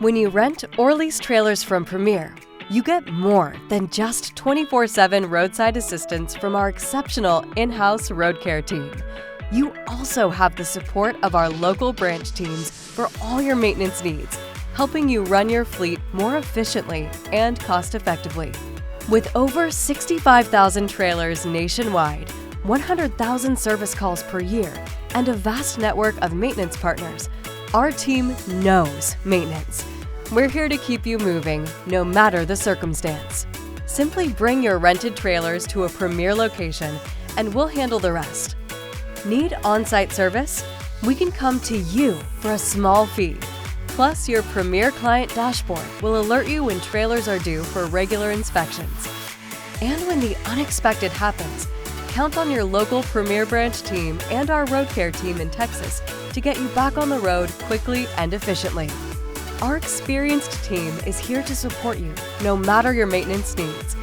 When you rent or lease trailers from Premier, you get more than just 24/7 roadside assistance from our exceptional in-house RoadCARE team. You also have the support of our local branch teams for all your maintenance needs, helping you run your fleet more efficiently and cost-effectively. With over 65,000 trailers nationwide, 100,000 service calls per year, and a vast network of maintenance partners, our team knows maintenance. We're here to keep you moving, no matter the circumstance. Simply bring your rented trailers to a Premier location and we'll handle the rest. Need on-site service? We can come to you for a small fee. Plus, your Premier client dashboard will alert you when trailers are due for regular inspections. And when the unexpected happens, count on your local Premier branch team and our RoadCARE team in Texas to get you back on the road quickly and efficiently. Our experienced team is here to support you, no matter your maintenance needs.